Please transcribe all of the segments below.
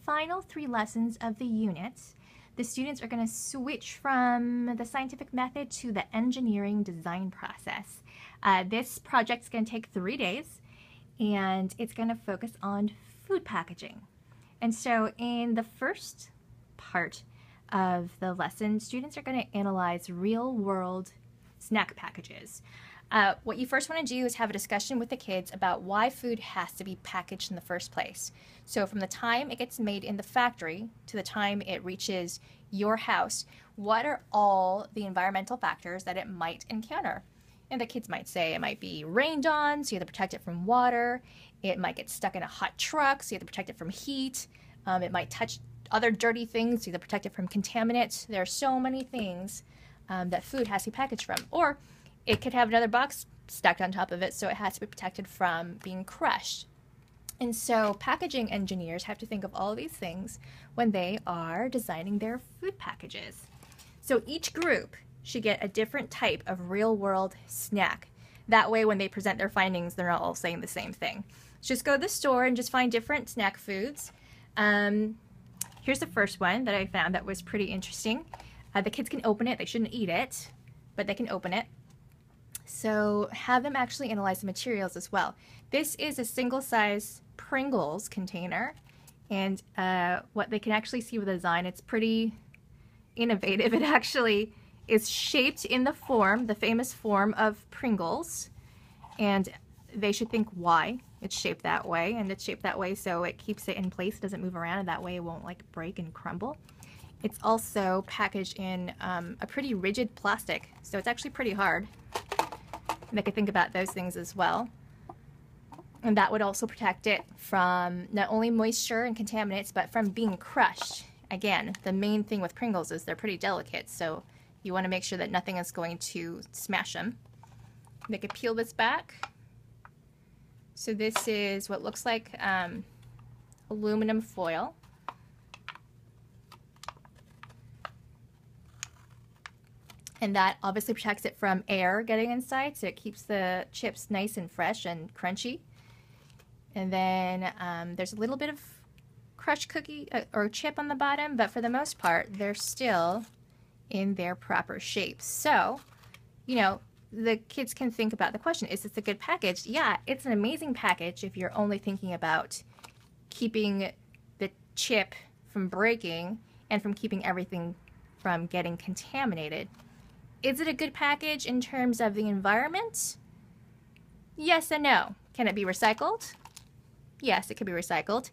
final 3 lessons of the unit, the students are going to switch from the scientific method to the engineering design process. This project's going to take 3 days, and it's going to focus on food packaging. And so in the first part of the lesson, students are going to analyze real-world snack packages. What you first want to do is have a discussion with the kids about why food has to be packaged in the first place. So from the time it gets made in the factory to the time it reaches your house, what are all the environmental factors that it might encounter? And the kids might say it might be rained on, so you have to protect it from water. It might get stuck in a hot truck, so you have to protect it from heat. It might touch other dirty things, so you have to protect it from contaminants. There are so many things that food has to be packaged from. Or it could have another box stacked on top of it, so it has to be protected from being crushed. And so packaging engineers have to think of all of these things when they are designing their food packages. So each group should get a different type of real-world snack. That way, when they present their findings, they're not all saying the same thing. Just go to the store and just find different snack foods. Here's the first one that I found that was pretty interesting. The kids can open it. They shouldn't eat it, but they can open it. So have them actually analyze the materials as well. This is a single-size Pringles container, and what they can actually see with the design, it's pretty innovative. It actually is shaped in the form, the famous form of Pringles, and they should think why it's shaped that way, and it's shaped that way so it keeps it in place, doesn't move around, and that way it won't like break and crumble. It's also packaged in a pretty rigid plastic, so it's actually pretty hard. And they could think about those things as well. And that would also protect it from not only moisture and contaminants, but from being crushed. Again, the main thing with Pringles is they're pretty delicate, so you want to make sure that nothing is going to smash them. They could peel this back. So this is what looks like aluminum foil. And that obviously protects it from air getting inside, so it keeps the chips nice and fresh and crunchy. And then there's a little bit of crushed cookie or chip on the bottom, but for the most part, they're still in their proper shape. So, you know, the kids can think about the question, is this a good package? Yeah, it's an amazing package if you're only thinking about keeping the chip from breaking and from keeping everything from getting contaminated. Is it a good package in terms of the environment? Yes and no. Can it be recycled? Yes, it can be recycled.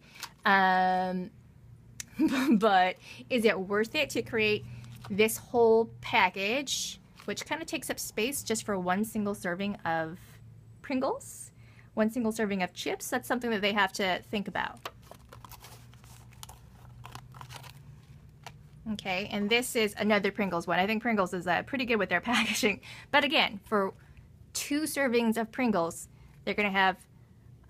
But is it worth it to create this whole package, which kind of takes up space just for one single serving of Pringles, one single serving of chips? That's something that they have to think about. Okay, and this is another Pringles one. I think Pringles is pretty good with their packaging. But again, for 2 servings of Pringles, they're going to have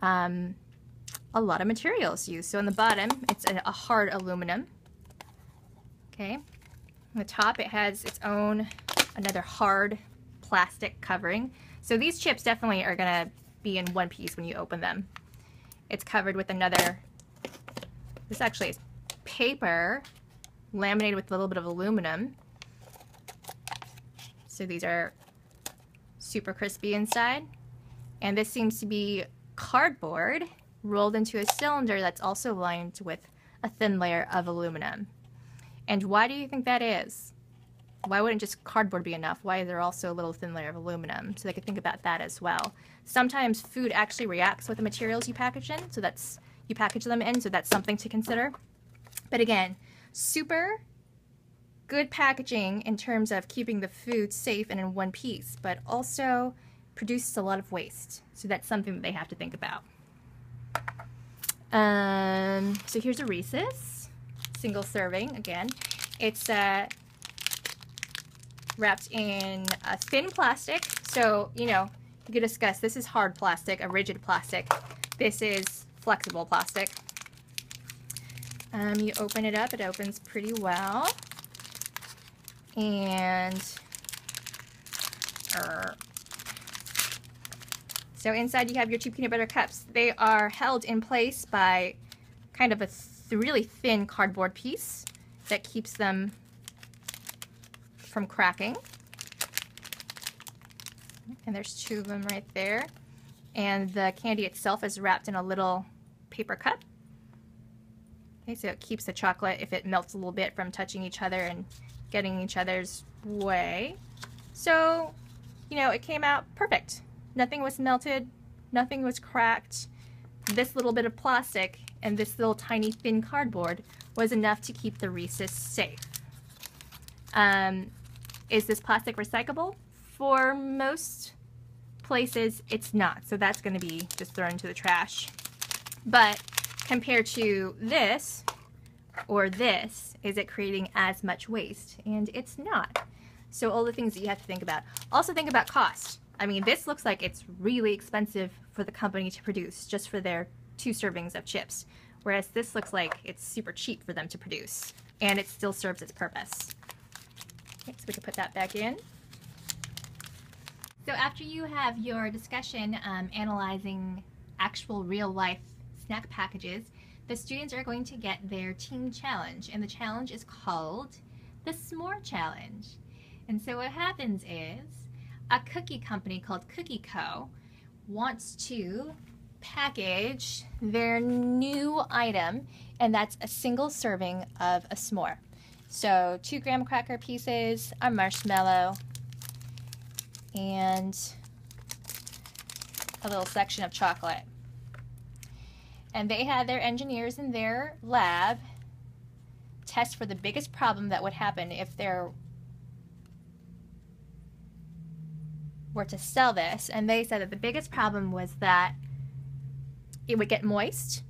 a lot of materials used. So on the bottom, it's a hard aluminum. Okay, on the top, it has its own, another hard plastic covering. So these chips definitely are going to be in one piece when you open them. It's covered with another, this actually is paper, laminated with a little bit of aluminum. So these are super crispy inside. And this seems to be cardboard rolled into a cylinder that's also lined with a thin layer of aluminum. And why do you think that is? Why wouldn't just cardboard be enough? Why is there also a little thin layer of aluminum? So they could think about that as well. Sometimes food actually reacts with the materials you package in, so that's, you package them in, so that's something to consider. But again, super good packaging in terms of keeping the food safe and in one piece, but also produces a lot of waste. So that's something that they have to think about. So here's a Reese's, single serving again. It's wrapped in a thin plastic. So, you know, you could discuss, this is hard plastic, a rigid plastic. This is flexible plastic. You open it up, it opens pretty well. And so inside you have your 2 peanut butter cups. They are held in place by kind of a really thin cardboard piece that keeps them from cracking. And there's 2 of them right there. And the candy itself is wrapped in a little paper cup. Okay, so it keeps the chocolate, if it melts a little bit, from touching each other and getting each other's way. So, you know, it came out perfect. Nothing was melted, nothing was cracked. This little bit of plastic and this little tiny thin cardboard was enough to keep the Reese's safe. Is this plastic recyclable? For most places, it's not. So that's going to be just thrown into the trash. But compared to this or this, is it creating as much waste? And it's not. So all the things that you have to think about. Also think about cost. I mean, this looks like it's really expensive for the company to produce just for their 2 servings of chips. Whereas this looks like it's super cheap for them to produce. And it still serves its purpose. Okay, so we can put that back in. So after you have your discussion analyzing actual real-life snack packages, the students are going to get their team challenge. And the challenge is called the S'more Challenge. And so what happens is a cookie company called Cookie Co. wants to package their new item, and that's a single serving of a s'more. So 2 graham cracker pieces, a marshmallow, and a little section of chocolate. And they had their engineers in their lab test for the biggest problem that would happen if there were to sell this. And they said that the biggest problem was that it would get moist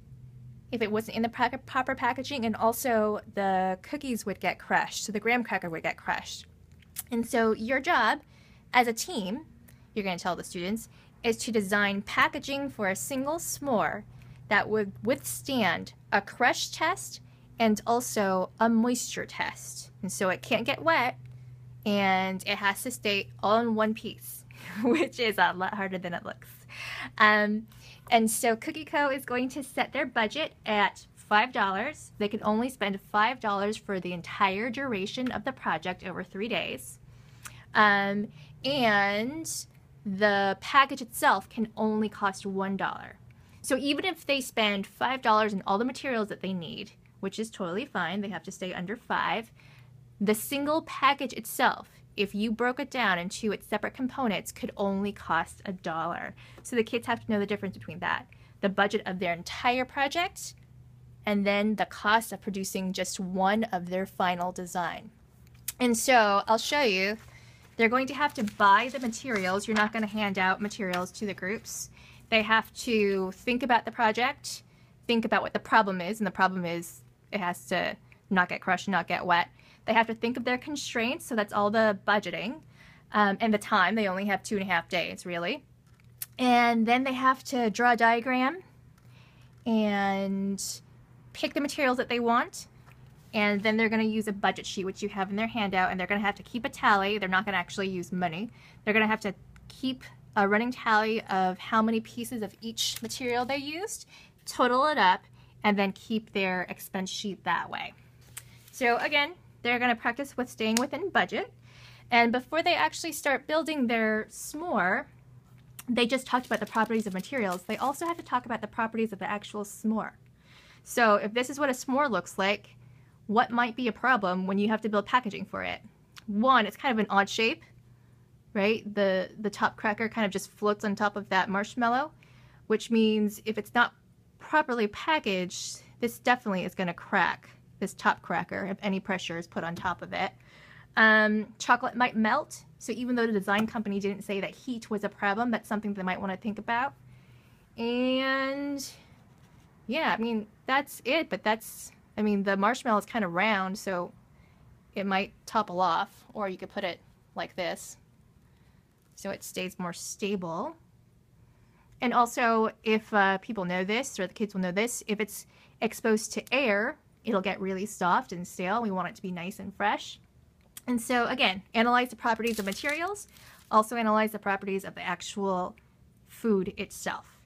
if it wasn't in the proper packaging, and also the cookies would get crushed, so the graham cracker would get crushed. And so your job as a team, you're going to tell the students, is to design packaging for a single s'more that would withstand a crush test and also a moisture test. And so it can't get wet, and it has to stay all in one piece, which is a lot harder than it looks. And so Cookie Co. is going to set their budget at $5. They can only spend $5 for the entire duration of the project over 3 days. And the package itself can only cost $1. So even if they spend $5 in all the materials that they need, which is totally fine, they have to stay under $5, the single package itself, if you broke it down into its separate components, could only cost $1. So the kids have to know the difference between that, the budget of their entire project, and then the cost of producing just one of their final design. And so I'll show you. They're going to have to buy the materials. You're not going to hand out materials to the groups. They have to think about the project, think about what the problem is, and the problem is it has to not get crushed, not get wet. They have to think of their constraints, so that's all the budgeting, and the time. They only have 2.5 days, really. And then they have to draw a diagram and pick the materials that they want, and then they're going to use a budget sheet, which you have in their handout, and they're going to have to keep a tally. They're not going to actually use money. They're going to have to keep a running tally of how many pieces of each material they used, total it up, and then keep their expense sheet that way. So again, they're going to practice with staying within budget. And before they actually start building their s'more, they just talked about the properties of materials. They also have to talk about the properties of the actual s'more. So if this is what a s'more looks like, what might be a problem when you have to build packaging for it? One, it's kind of an odd shape, right? The top cracker kind of just floats on top of that marshmallow, which means if it's not properly packaged, this definitely is going to crack, this top cracker, if any pressure is put on top of it. Chocolate might melt, so even though the design company didn't say that heat was a problem, that's something they might want to think about. And yeah, I mean, that's it, but that's, I mean, the marshmallow is kind of round, so it might topple off, or you could put it like this so it stays more stable. And also, if people know this, or the kids will know this, if it's exposed to air, it'll get really soft and stale. We want it to be nice and fresh. And so again, analyze the properties of materials, also analyze the properties of the actual food itself.